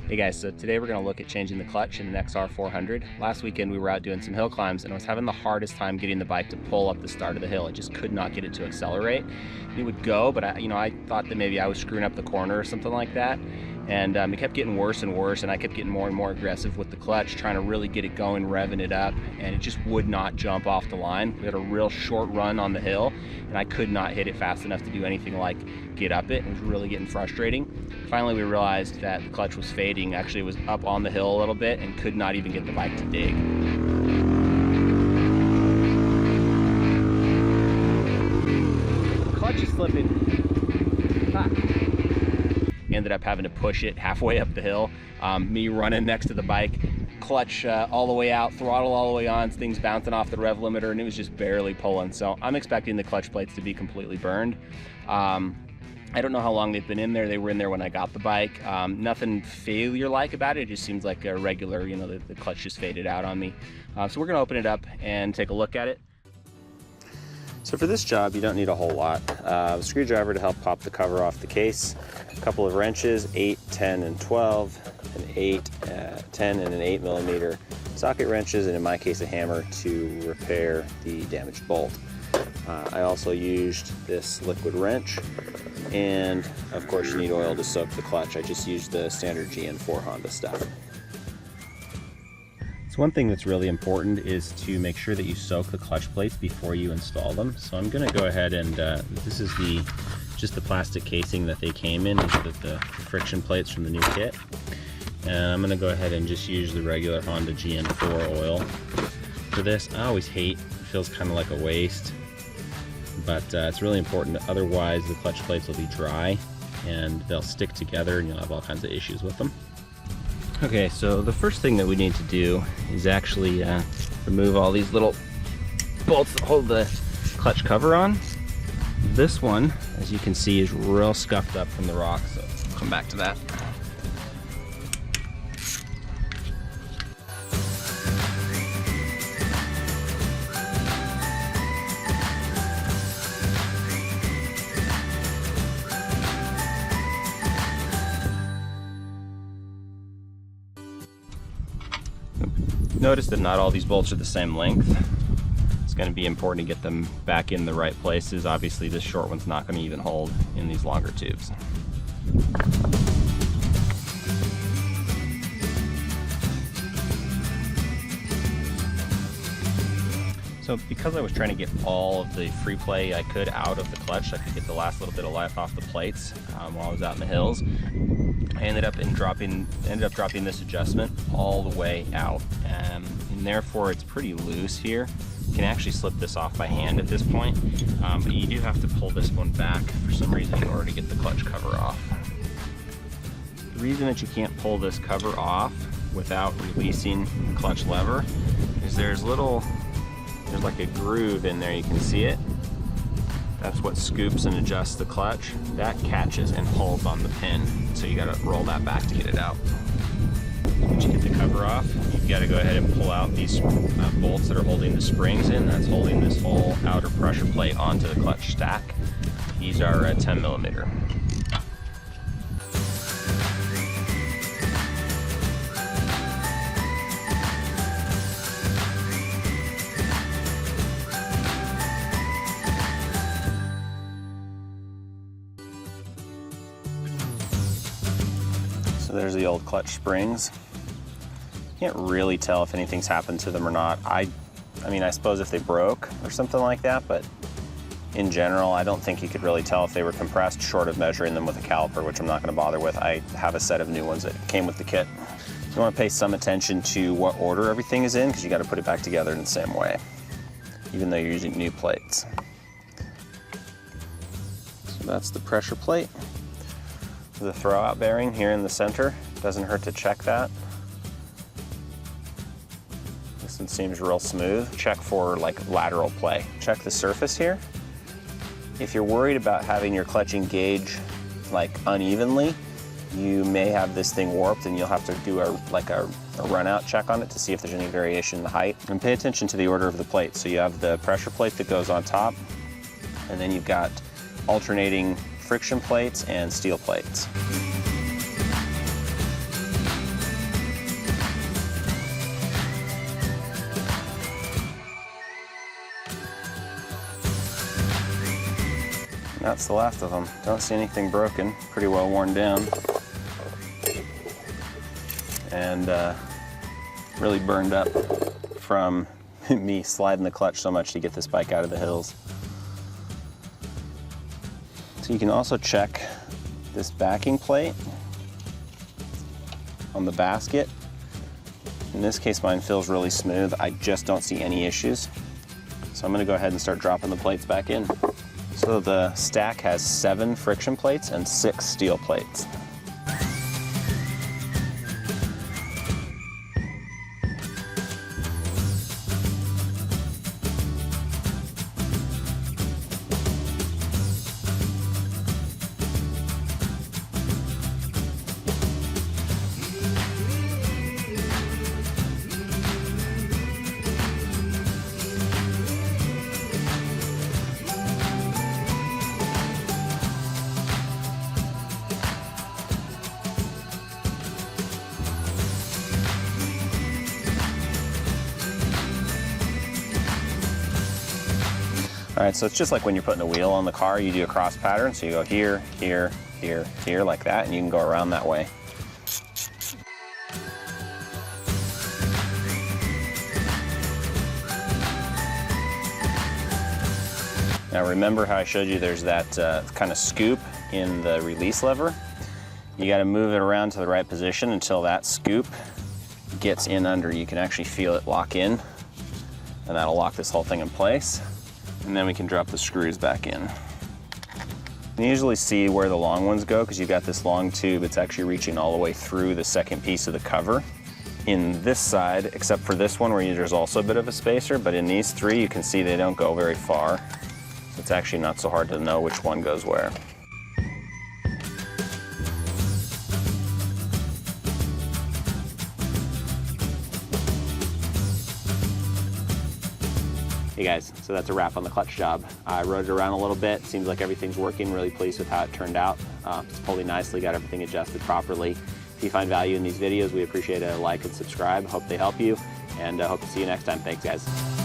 Hey guys, so today we're going to look at changing the clutch in an XR400. Last weekend we were out doing some hill climbs and I was having the hardest time getting the bike to pull up the start of the hill. I just could not get it to accelerate. It would go, but I thought that maybe I was screwing up the corner or something like that. And it kept getting worse and worse, and I kept getting more and more aggressive with the clutch, trying to really get it going, revving it up, and it just would not jump off the line. We had a real short run on the hill, and I could not hit it fast enough to do anything like get up it. It was really getting frustrating. Finally, we realized that the clutch was fading. Actually, it was up on the hill a little bit and could not even get the bike to dig. The clutch is slipping. Ended up having to push it halfway up the hill. Me running next to the bike, clutch all the way out, throttle all the way on, things bouncing off the rev limiter, and it was just barely pulling. So I'm expecting the clutch plates to be completely burned. I don't know how long they've been in there. They were in there when I got the bike. Nothing failure-like about it. It just seems like a regular, the clutch just faded out on me. So we're gonna open it up and take a look at it. So for this job, you don't need a whole lot. A screwdriver to help pop the cover off the case, a couple of wrenches, 8, 10, and 12, an 8, 10, and an 8mm socket wrenches, and in my case, a hammer to repair the damaged bolt. I also used this liquid wrench, and of course you need oil to soak the clutch. I just used the standard GN4 Honda stuff. One thing that's really important is to make sure that you soak the clutch plates before you install them. So I'm going to go ahead and this is just the plastic casing that they came in, the friction plates from the new kit. And I'm going to go ahead and just use the regular Honda GN4 oil for this. I always hate, it feels kind of like a waste, but it's really important. Otherwise the clutch plates will be dry and they'll stick together and you'll have all kinds of issues with them. Okay, so the first thing that we need to do is actually remove all these little bolts that hold the clutch cover on. This one, as you can see, is real scuffed up from the rock, so I'll come back to that. Notice that not all these bolts are the same length. It's going to be important to get them back in the right places. Obviously this short one's not going to even hold in these longer tubes. So because I was trying to get all of the free play I could out of the clutch, I could get the last little bit of life off the plates while I was out in the hills. I ended up dropping this adjustment all the way out, and therefore it's pretty loose here. You can actually slip this off by hand at this point, but you do have to pull this one back for some reason in order to get the clutch cover off. The reason that you can't pull this cover off without releasing the clutch lever is there's like a groove in there, you can see it. That's what scoops and adjusts the clutch. That catches and pulls on the pin, so you gotta roll that back to get it out. Once you get the cover off, you've gotta go ahead and pull out these bolts that are holding the springs in. That's holding this whole outer pressure plate onto the clutch stack. These are 10mm. So there's the old clutch springs. Can't really tell if anything's happened to them or not. I mean, I suppose if they broke or something like that, but in general, I don't think you could really tell if they were compressed short of measuring them with a caliper, which I'm not going to bother with. I have a set of new ones that came with the kit. You want to pay some attention to what order everything is in, because you got to put it back together in the same way, even though you're using new plates. So that's the pressure plate. The throwout bearing here in the center. Doesn't hurt to check that. This one seems real smooth. Check for like lateral play. Check the surface here. If you're worried about having your clutch engage like unevenly, you may have this thing warped and you'll have to do a run out check on it to see if there's any variation in the height. And pay attention to the order of the plate. So you have the pressure plate that goes on top, and then you've got alternating friction plates and steel plates. That's the last of them. Don't see anything broken. Pretty well worn down. And really burned up from me sliding the clutch so much to get this bike out of the hills. So you can also check this backing plate on the basket. In this case, mine feels really smooth. I just don't see any issues. So I'm gonna go ahead and start dropping the plates back in. So the stack has 7 friction plates and 6 steel plates. All right, so it's just like when you're putting a wheel on the car, you do a cross pattern. So you go here, here, here, here, like that, and you can go around that way. Now remember how I showed you there's that kind of scoop in the release lever? You gotta move it around to the right position until that scoop gets in under. You can actually feel it lock in, and that'll lock this whole thing in place. And then we can drop the screws back in. You can usually see where the long ones go because you've got this long tube. It's actually reaching all the way through the second piece of the cover. In this side, except for this one where there's also a bit of a spacer, but in these 3 you can see they don't go very far. So it's actually not so hard to know which one goes where. Hey guys, so that's a wrap on the clutch job. I rode it around a little bit. Seems like everything's working. Really pleased with how it turned out. It's pulled nicely, got everything adjusted properly. If you find value in these videos, we appreciate a like and subscribe. Hope they help you, and hope to see you next time. Thanks guys.